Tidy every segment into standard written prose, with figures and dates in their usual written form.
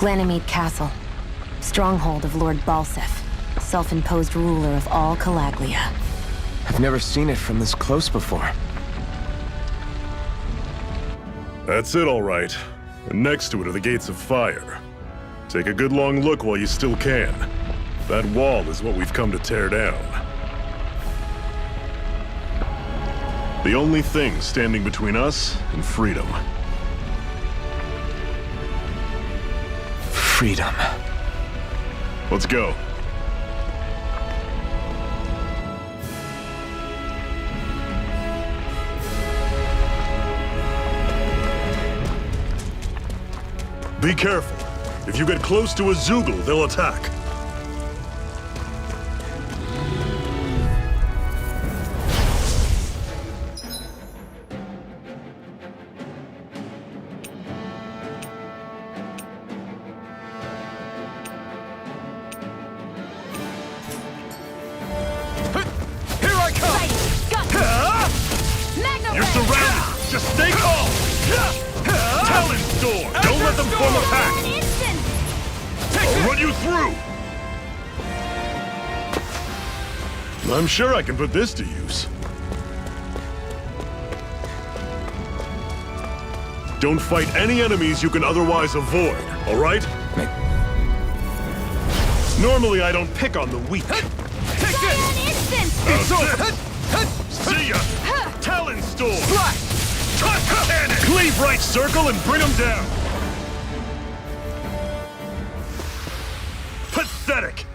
Ganymede Castle. Stronghold of Lord Balsef, self-imposed ruler of all Calaglia. I've never seen it from this close before. That's it, all right. And next to it are the Gates of Fire. Take a good long look while you still can. That wall is what we've come to tear down. The only thing standing between us and freedom. Freedom. Let's go. Be careful. If you get close to a Zoogle, they'll attack. Here I come! You're surrounded! Just stay calm! Talon's door! Don't let them form a pack! I'll run you through! I'm sure I can put this to use. Don't fight any enemies you can otherwise avoid, all right? Normally I don't pick on the weak. Take this! It's over! See ya! Talon's door! Cannon! Cleave right circle and bring them down! Pathetic!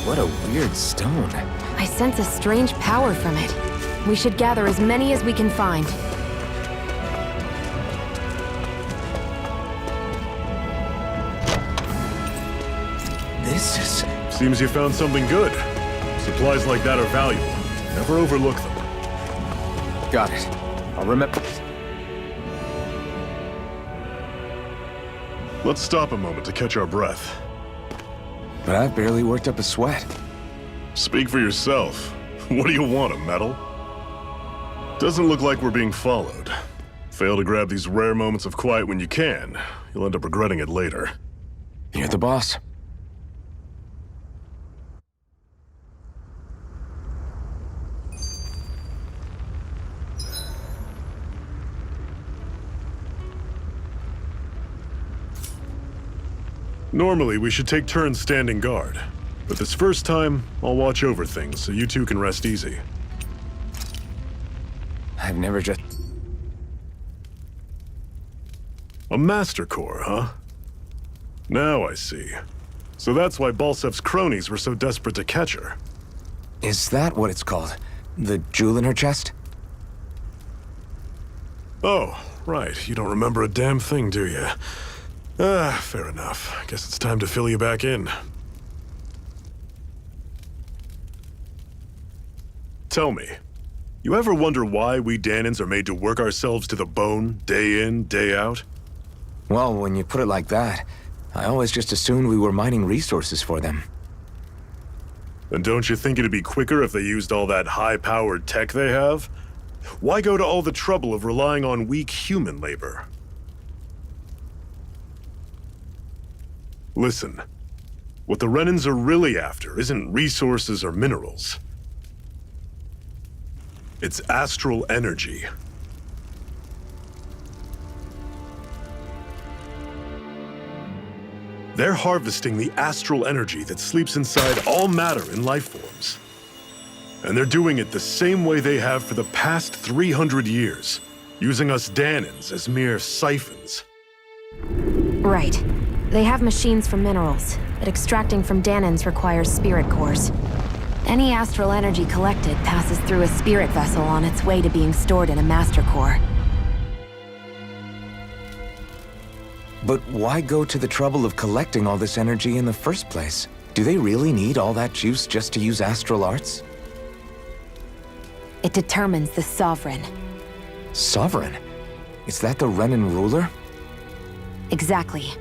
What a weird stone. I sense a strange power from it. We should gather as many as we can find. This is... Seems you found something good. Supplies like that are valuable. Never overlook them. Got it. I'll remember... Let's stop a moment to catch our breath. But I've barely worked up a sweat. Speak for yourself. What do you want, a medal? Doesn't look like we're being followed. Fail to grab these rare moments of quiet when you can. You'll end up regretting it later. You're the boss. Normally, we should take turns standing guard. But this first time, I'll watch over things so you two can rest easy. I've never just... A Master Core, huh? Now I see. So that's why Balsef's cronies were so desperate to catch her. Is that what it's called? The jewel in her chest? Oh, right. You don't remember a damn thing, do you? Fair enough. Guess it's time to fill you back in. Tell me, you ever wonder why we Danans are made to work ourselves to the bone, day in, day out? Well, when you put it like that, I always just assumed we were mining resources for them. And don't you think it'd be quicker if they used all that high-powered tech they have? Why go to all the trouble of relying on weak human labor? Listen, what the Renans are really after isn't resources or minerals. It's astral energy. They're harvesting the astral energy that sleeps inside all matter in life forms. And they're doing it the same way they have for the past 300 years, using us Danans as mere siphons. Right. They have machines for minerals, but extracting from Danans requires spirit cores. Any astral energy collected passes through a spirit vessel on its way to being stored in a master core. But why go to the trouble of collecting all this energy in the first place? Do they really need all that juice just to use astral arts? It determines the Sovereign. Sovereign? Is that the Renan ruler? Exactly.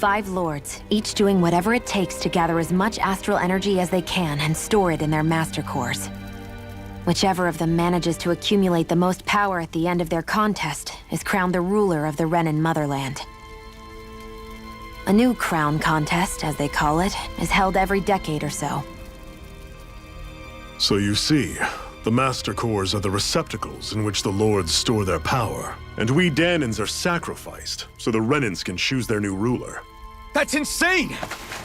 5 lords, each doing whatever it takes to gather as much astral energy as they can and store it in their master cores. Whichever of them manages to accumulate the most power at the end of their contest is crowned the ruler of the Renan motherland. A new crown contest, as they call it, is held every decade or so. So you see, the Master Cores are the receptacles in which the Lords store their power. And we Danans are sacrificed, so the Renans can choose their new ruler. That's insane!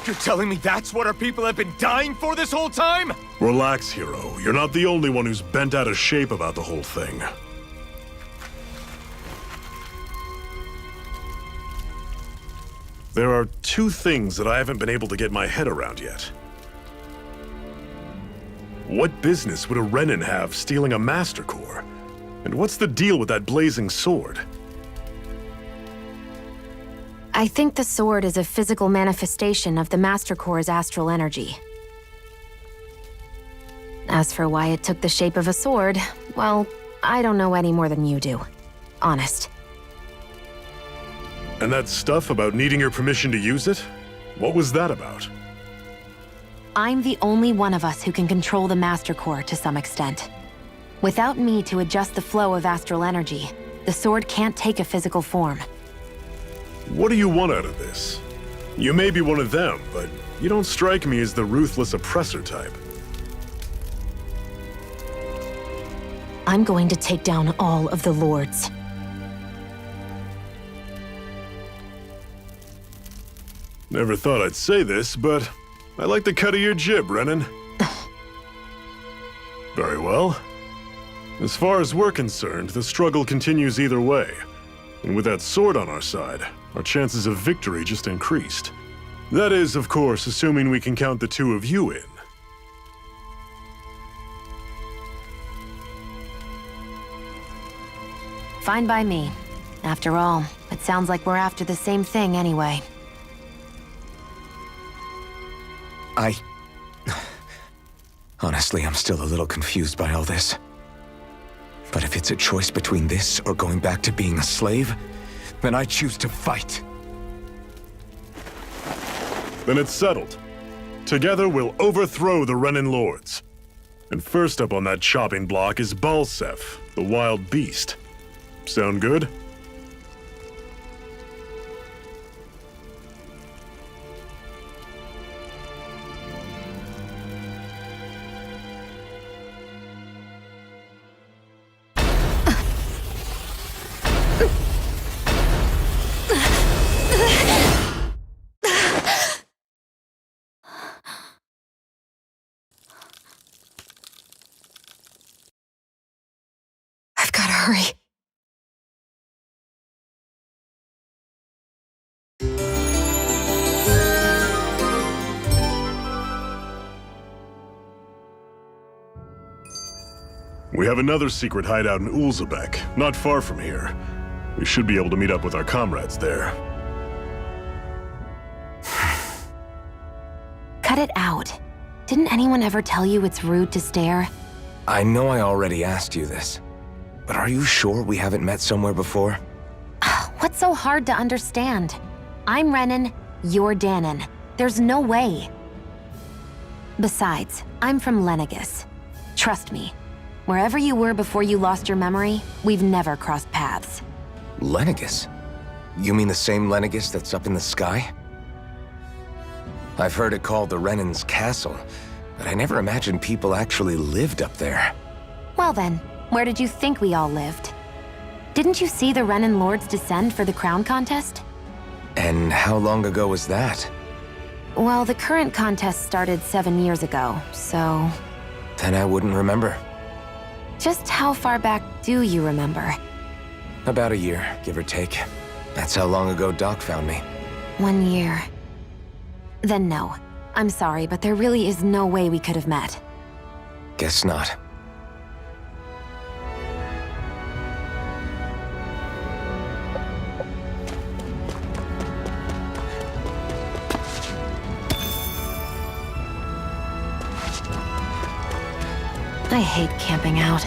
You're telling me that's what our people have been dying for this whole time? Relax, hero. You're not the only one who's bent out of shape about the whole thing. There are 2 things that I haven't been able to get my head around yet. What business would a Renan have stealing a Master Core? And what's the deal with that blazing sword? I think the sword is a physical manifestation of the Master Core's astral energy. As for why it took the shape of a sword, well, I don't know any more than you do. Honest. And that stuff about needing your permission to use it? What was that about? I'm the only one of us who can control the Master Core to some extent. Without me to adjust the flow of astral energy, the sword can't take a physical form. What do you want out of this? You may be one of them, but you don't strike me as the ruthless oppressor type. I'm going to take down all of the lords. Never thought I'd say this, but I like the cut of your jib, Renan. Very well. As far as we're concerned, the struggle continues either way. And with that sword on our side, our chances of victory just increased. That is, of course, assuming we can count the 2 of you in. Fine by me. After all, it sounds like we're after the same thing anyway. Honestly, I'm still a little confused by all this. But if it's a choice between this or going back to being a slave, then I choose to fight. Then it's settled. Together, we'll overthrow the Renan Lords. And first up on that chopping block is Balsef, the wild beast. Sound good? I've gotta hurry. We have another secret hideout in Ulzebek, not far from here. We should be able to meet up with our comrades there. Cut it out. Didn't anyone ever tell you it's rude to stare? I know I already asked you this, but are you sure we haven't met somewhere before? What's so hard to understand? I'm Renan, you're Danan. There's no way. Besides, I'm from Lenegis. Trust me, wherever you were before you lost your memory, we've never crossed paths. Lenegis? You mean the same Lenegis that's up in the sky? I've heard it called the Renan's Castle, but I never imagined people actually lived up there. Well then, where did you think we all lived? Didn't you see the Renan Lords descend for the crown contest? And how long ago was that? Well, the current contest started 7 years ago, so... Then I wouldn't remember. Just how far back do you remember? About a year, give or take. That's how long ago Doc found me. 1 year. Then no. I'm sorry, but there really is no way we could have met. Guess not. I hate camping out.